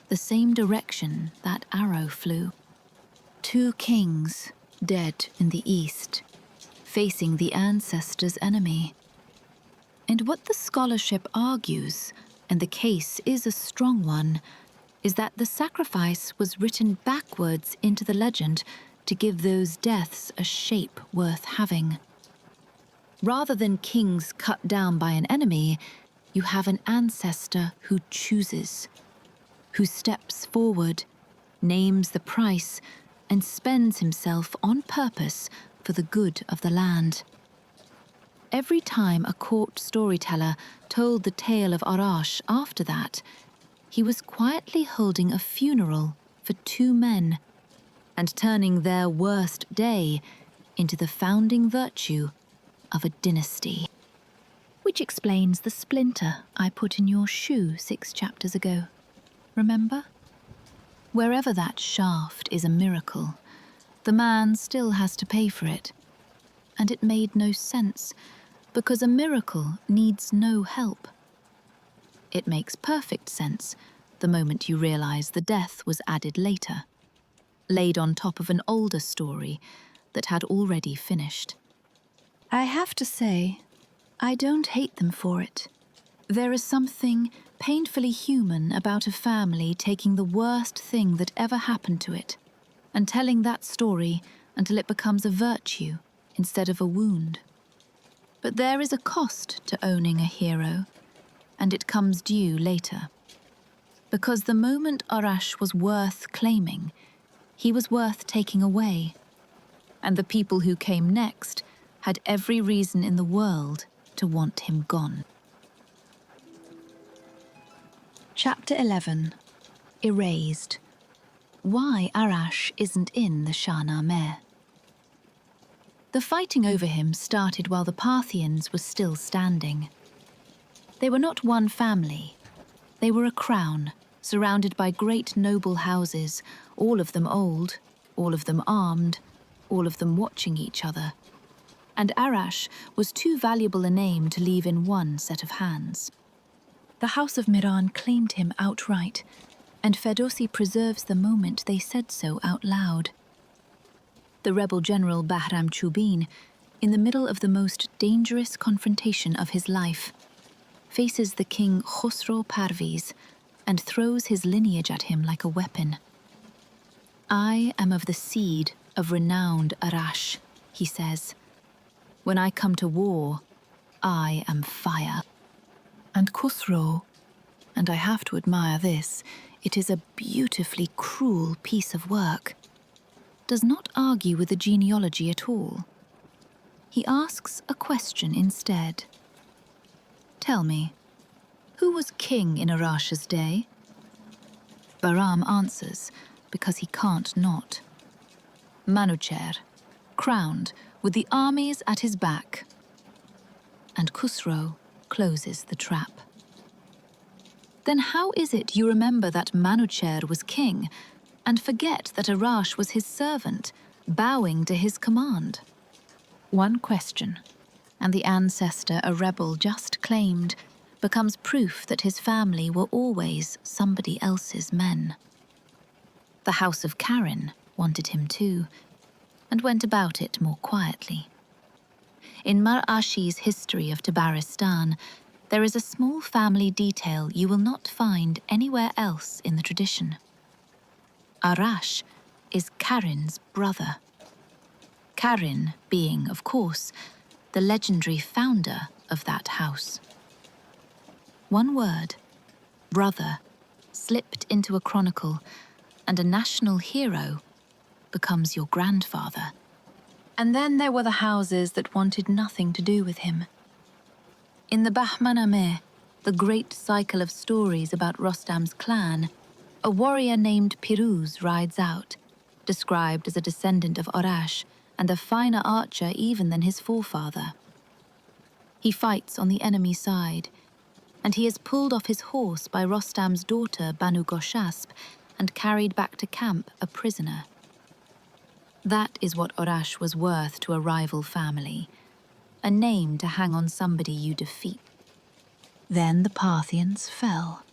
the same direction that arrow flew. 2 kings dead in the east, facing the ancestor's enemy. And what the scholarship argues, and the case is a strong one, is that the sacrifice was written backwards into the legend to give those deaths a shape worth having. Rather than kings cut down by an enemy, you have an ancestor who chooses, who steps forward, names the price, and spends himself on purpose for the good of the land. Every time a court storyteller told the tale of Arash after that, he was quietly holding a funeral for 2 men and turning their worst day into the founding virtue of a dynasty. Which explains the splinter I put in your shoe 6 chapters ago. Remember? Wherever that shaft is a miracle, the man still has to pay for it. And it made no sense, because a miracle needs no help. It makes perfect sense the moment you realize the death was added later, laid on top of an older story that had already finished. I have to say, I don't hate them for it. There is something painfully human about a family taking the worst thing that ever happened to it and telling that story until it becomes a virtue instead of a wound. But there is a cost to owning a hero, and it comes due later. Because the moment Arash was worth claiming, he was worth taking away. And the people who came next had every reason in the world to want him gone. Chapter 11. Erased. Why Arash isn't in the Shahnameh. The fighting over him started while the Parthians were still standing. They were not one family. They were a crown, surrounded by great noble houses, all of them old, all of them armed, all of them watching each other. And Arash was too valuable a name to leave in one set of hands. The House of Miran claimed him outright, and Ferdowsi preserves the moment they said so out loud. The rebel general Bahram Chubin, in the middle of the most dangerous confrontation of his life, faces the king Khosrow Parviz and throws his lineage at him like a weapon. "I am of the seed of renowned Arash," he says. "When I come to war, I am fire." And Khosrow, and I have to admire this, it is a beautifully cruel piece of work, does not argue with the genealogy at all. He asks a question instead. "Tell me, who was king in Arash's day?" Bahram answers, because he can't not. "Manuchehr, crowned, with the armies at his back." And Khosrow closes the trap. "Then how is it you remember that Manuchehr was king, and forget that Arash was his servant, bowing to his command?" One question, and the ancestor a rebel just claimed becomes proof that his family were always somebody else's men. The House of Karen wanted him too, and went about it more quietly. In Mar Ashi's history of Tabaristan, there is a small family detail you will not find anywhere else in the tradition. Arash is Karin's brother. Karin being, of course, the legendary founder of that house. One word, brother, slipped into a chronicle, and a national hero becomes your grandfather. And then there were the houses that wanted nothing to do with him. In the Shahnameh, the great cycle of stories about Rostam's clan, a warrior named Piruz rides out, described as a descendant of Arash and a finer archer even than his forefather. He fights on the enemy side, and he is pulled off his horse by Rostam's daughter Banu Goshasp and carried back to camp a prisoner. That is what Arash was worth to a rival family, a name to hang on somebody you defeat. Then the Parthians fell,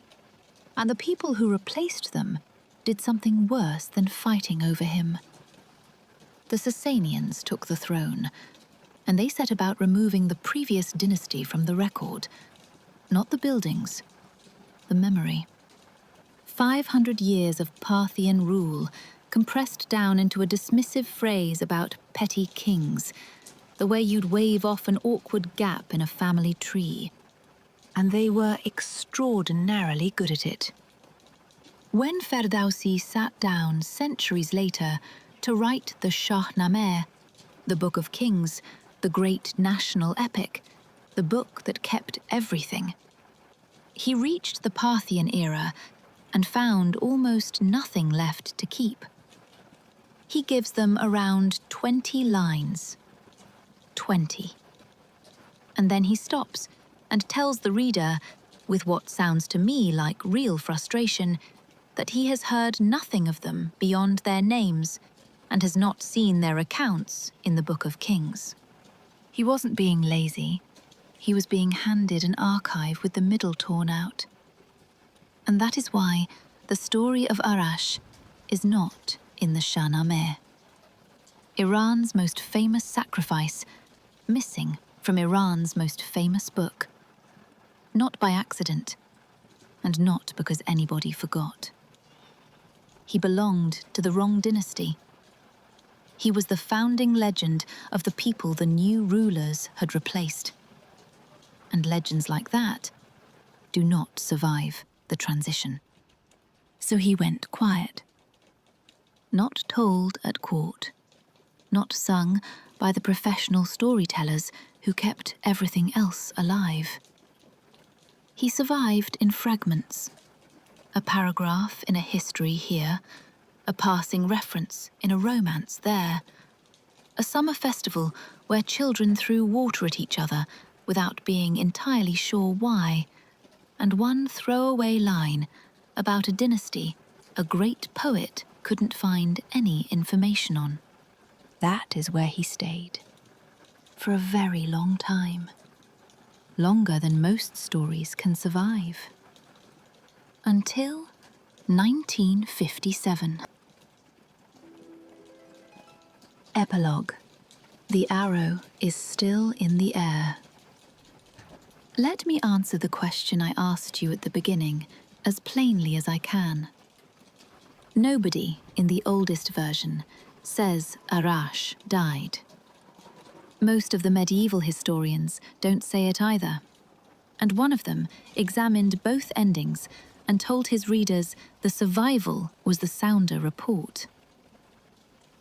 and the people who replaced them did something worse than fighting over him. The Sasanians took the throne, and they set about removing the previous dynasty from the record, not the buildings, the memory. 500 years of Parthian rule compressed down into a dismissive phrase about petty kings, the way you'd wave off an awkward gap in a family tree. And they were extraordinarily good at it. When Ferdowsi sat down centuries later to write the Shahnameh, the Book of Kings, the great national epic, the book that kept everything, he reached the Parthian era and found almost nothing left to keep. He gives them around 20 lines. 20. And then he stops and tells the reader, with what sounds to me like real frustration, that he has heard nothing of them beyond their names and has not seen their accounts in the Book of Kings. He wasn't being lazy. He was being handed an archive with the middle torn out. And that is why the story of Arash is not in the Shahnameh. Iran's most famous sacrifice, missing from Iran's most famous book. Not by accident, and not because anybody forgot. He belonged to the wrong dynasty. He was the founding legend of the people the new rulers had replaced. And legends like that do not survive the transition. So he went quiet. Not told at court, not sung by the professional storytellers who kept everything else alive. He survived in fragments, a paragraph in a history here, a passing reference in a romance there, a summer festival where children threw water at each other without being entirely sure why, and one throwaway line about a dynasty a great poet couldn't find any information on. That is where he stayed. For a very long time. Longer than most stories can survive. Until 1957. Epilogue. The arrow is still in the air. Let me answer the question I asked you at the beginning as plainly as I can. Nobody in the oldest version says Arash died. Most of the medieval historians don't say it either, and one of them examined both endings and told his readers the survival was the sounder report.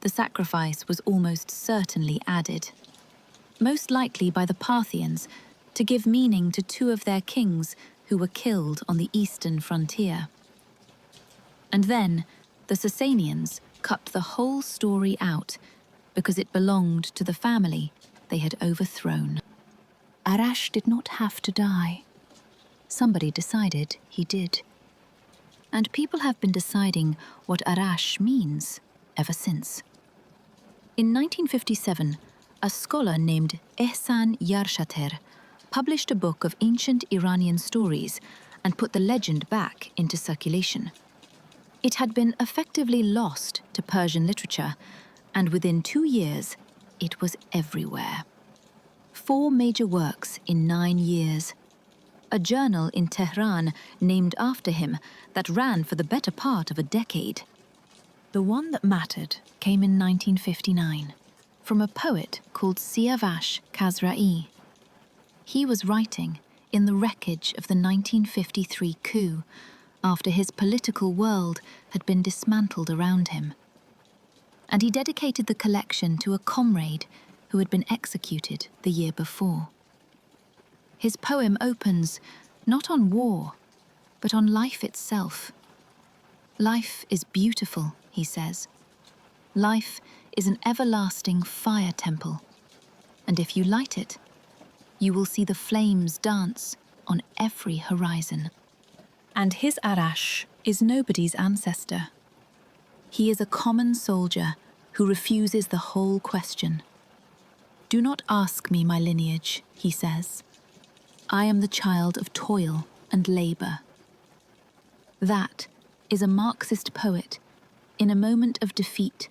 The sacrifice was almost certainly added, most likely by the Parthians, to give meaning to two of their kings who were killed on the eastern frontier. And then the Sasanians cut the whole story out because it belonged to the family they had overthrown. Arash did not have to die. Somebody decided he did. And people have been deciding what Arash means ever since. In 1957, a scholar named Ehsan Yarshater published a book of ancient Iranian stories and put the legend back into circulation. It had been effectively lost to Persian literature, and within 2 years, it was everywhere. 4 major works in 9 years. A journal in Tehran named after him that ran for the better part of a decade. The one that mattered came in 1959, from a poet called Siavash Kazra'i. He was writing in the wreckage of the 1953 coup, after his political world had been dismantled around him. And he dedicated the collection to a comrade who had been executed the year before. His poem opens not on war, but on life itself. Life is beautiful, he says. Life is an everlasting fire temple, and if you light it, you will see the flames dance on every horizon. And his Arash is nobody's ancestor. He is a common soldier who refuses the whole question. Do not ask me my lineage, he says. I am the child of toil and labor. That is a Marxist poet in a moment of defeat,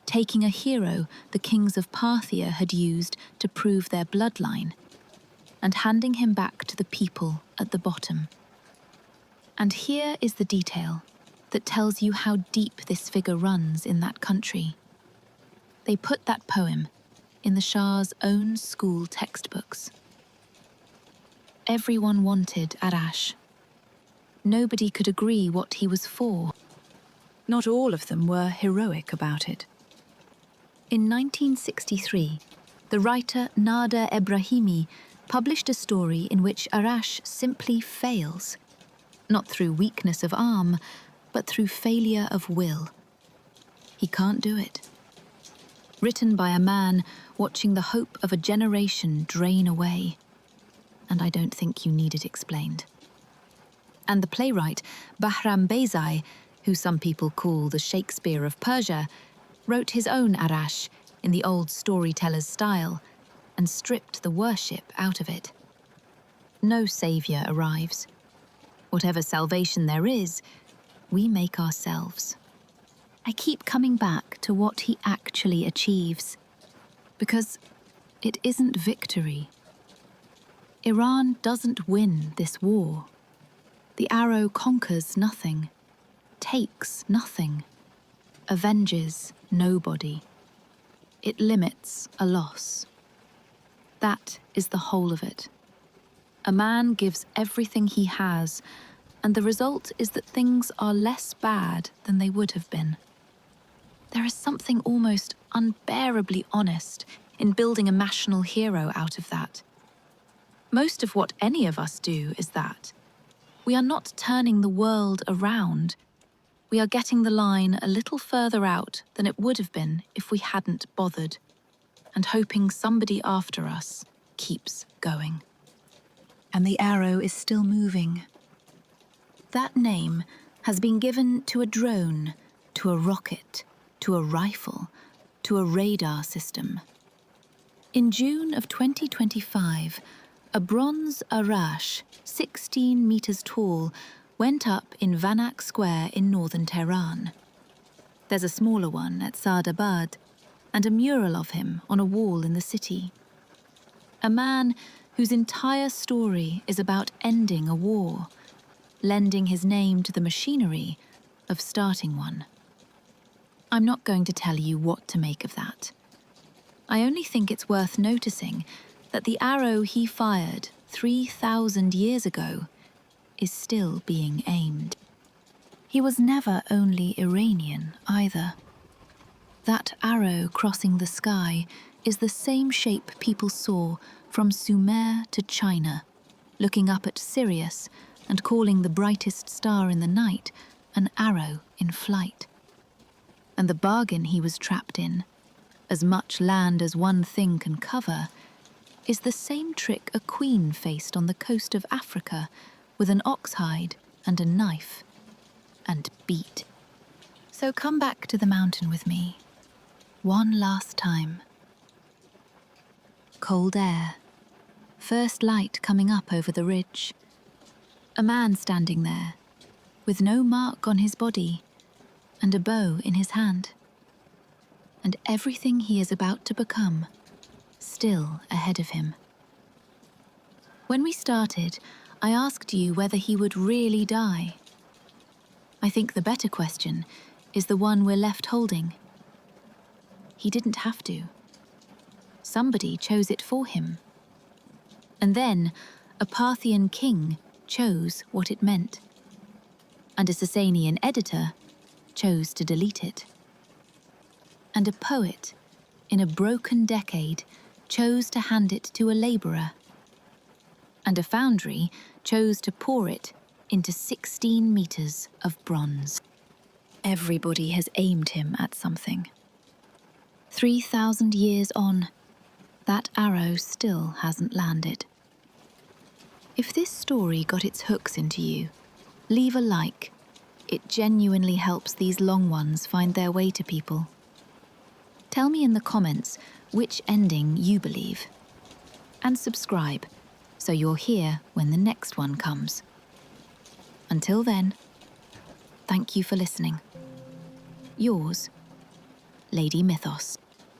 taking a hero the kings of Parthia had used to prove their bloodline, and handing him back to the people at the bottom. And here is the detail that tells you how deep this figure runs in that country. They put that poem in the Shah's own school textbooks. Everyone wanted Arash. Nobody could agree what he was for. Not all of them were heroic about it. In 1963, the writer Nader Ebrahimi published a story in which Arash simply fails, not through weakness of arm, but through failure of will. He can't do it. Written by a man watching the hope of a generation drain away. And I don't think you need it explained. And the playwright Bahram Beyzai, who some people call the Shakespeare of Persia, wrote his own Arash in the old storyteller's style and stripped the worship out of it. No saviour arrives. Whatever salvation there is, we make ourselves. I keep coming back to what he actually achieves, because it isn't victory. Iran doesn't win this war. The arrow conquers nothing, takes nothing, avenges nobody. It limits a loss. That is the whole of it. A man gives everything he has, and the result is that things are less bad than they would have been. There is something almost unbearably honest in building a national hero out of that. Most of what any of us do is that. We are not turning the world around. We are getting the line a little further out than it would have been if we hadn't bothered. and hoping somebody after us keeps going. And the arrow is still moving. That name has been given to a drone, to a rocket, to a rifle, to a radar system. In June of 2025, a bronze Arash, 16 meters tall, went up in Vanak Square in northern Tehran. There's a smaller one at Saadabad, and a mural of him on a wall in the city. A man whose entire story is about ending a war, lending his name to the machinery of starting one. I'm not going to tell you what to make of that. I only think it's worth noticing that the arrow he fired 3,000 years ago is still being aimed. He was never only Iranian either. That arrow crossing the sky is the same shape people saw from Sumer to China, looking up at Sirius and calling the brightest star in the night an arrow in flight. And the bargain he was trapped in, as much land as one thing can cover, is the same trick a queen faced on the coast of Africa with an ox hide and a knife, and beat. So come back to the mountain with me, one last time. Cold air, first light coming up over the ridge. A man standing there, with no mark on his body, and a bow in his hand. And everything he is about to become, still ahead of him. When we started, I asked you whether he would really die. I think the better question is the one we're left holding. He didn't have to. Somebody chose it for him. And then, a Parthian king chose what it meant. And a Sasanian editor chose to delete it. And a poet, in a broken decade, chose to hand it to a labourer. And a foundry chose to pour it into 16 meters of bronze. Everybody has aimed him at something. 3,000 years on, that arrow still hasn't landed. If this story got its hooks into you, leave a like. It genuinely helps these long ones find their way to people. Tell me in the comments which ending you believe. And subscribe, so you'll hear when the next one comes. Until then, thank you for listening. Yours, Lady Mythos.